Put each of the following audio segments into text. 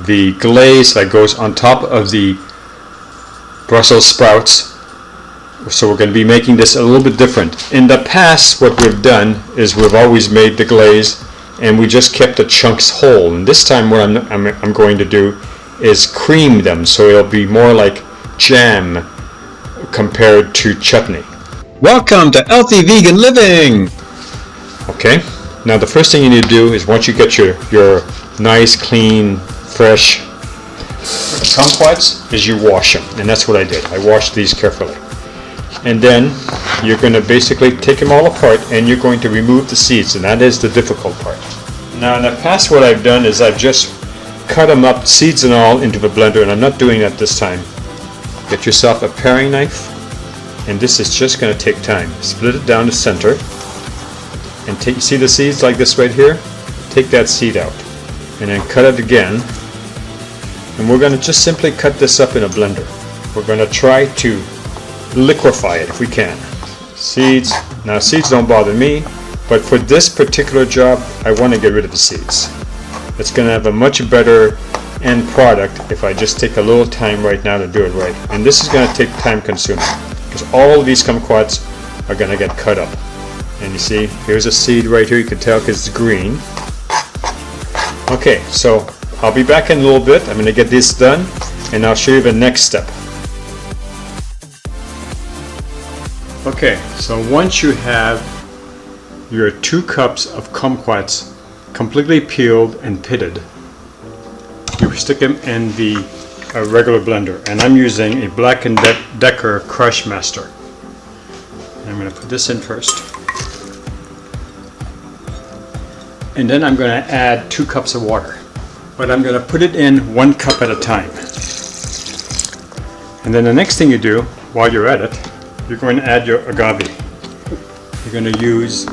the glaze that goes on top of the Brussels sprouts. So we're going to be making this a little bit different. In the past, what we've done is we've always made the glaze and we just kept the chunks whole. And this time what I'm going to do is cream them so it'll be more like jam compared to chutney. Welcome to Healthy Vegan Living! Okay, now the first thing you need to do is once you get your nice, clean, fresh kumquats, is you wash them. And that's what I did. I washed these carefully. And then you're going to basically take them all apart and you're going to remove the seeds, and that is the difficult part. Now in the past what I've done is I've just cut them up, seeds and all, into the blender, and I'm not doing that this time. Get yourself a paring knife, and this is just going to take time. Split it down the center and take, see the seeds like this right here? Take that seed out and then cut it again, and we're going to just simply cut this up in a blender. We're going to try to liquefy it if we can. Seeds, now seeds don't bother me, but for this particular job I want to get rid of the seeds. It's going to have a much better end product if I just take a little time right now to do it right. And this is going to take time consuming because all of these kumquats are going to get cut up. And you see, here's a seed right here, you can tell because it's green. Okay, so I'll be back in a little bit. I'm going to get this done and I'll show you the next step. Okay, so once you have your 2 cups of kumquats completely peeled and pitted, you stick them in the regular blender, and I'm using a Black & Decker Crush Master. And I'm going to put this in first, and then I'm going to add 2 cups of water, but I'm going to put it in 1 cup at a time. And then the next thing you do while you're at it, you're going to add your agave. You're going to use,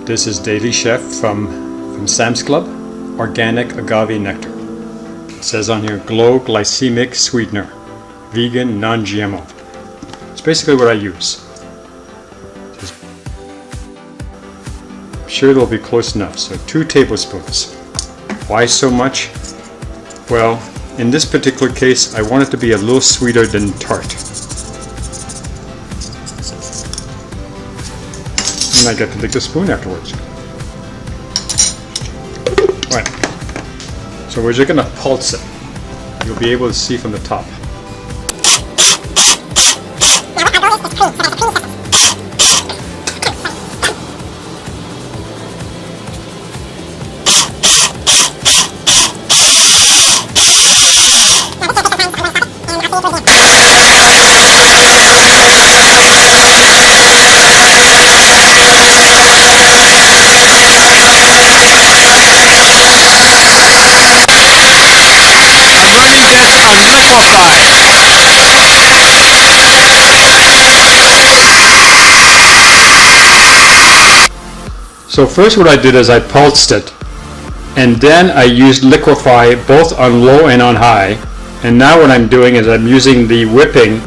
this is Daily Chef from Sam's Club, organic agave nectar. It says on here, low glycemic sweetener, vegan, non-GMO. It's basically what I use. I'm sure it'll be close enough, so 2 tablespoons. Why so much? Well, in this particular case, I want it to be a little sweeter than tart. And I get to lick the spoon afterwards. Right. So we're just going to pulse it. You'll be able to see from the top. So first what I did is I pulsed it, and then I used liquefy both on low and on high. And now what I'm doing is I'm using the whipping.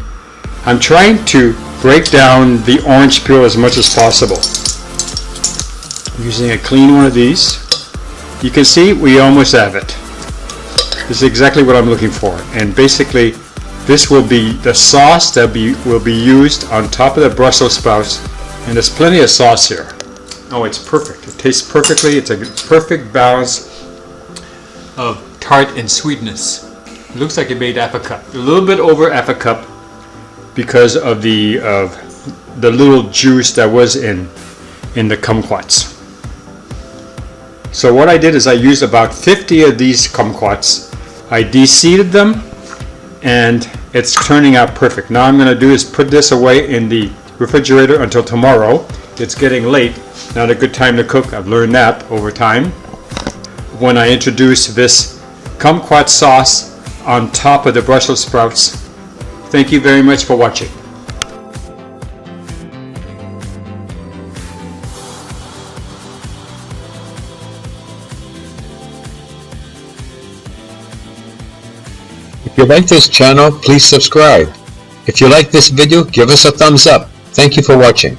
I'm trying to break down the orange peel as much as possible. I'm using a clean one of these. You can see we almost have it. This is exactly what I'm looking for, and basically this will be the sauce that will be used on top of the Brussels sprouts, and there's plenty of sauce here. Oh, it's perfect. It tastes perfectly. It's a perfect balance of tart and sweetness. It looks like it made half a cup. A little bit over half a cup because of the little juice that was in the kumquats. So what I did is I used about 50 of these kumquats. I de-seeded them, and it's turning out perfect. Now I'm going to do is put this away in the refrigerator until tomorrow. It's getting late. Not a good time to cook. I've learned that over time. When I introduce this kumquat sauce on top of the Brussels sprouts. Thank you very much for watching. If you like this channel, please subscribe. If you like this video, give us a thumbs up. Thank you for watching.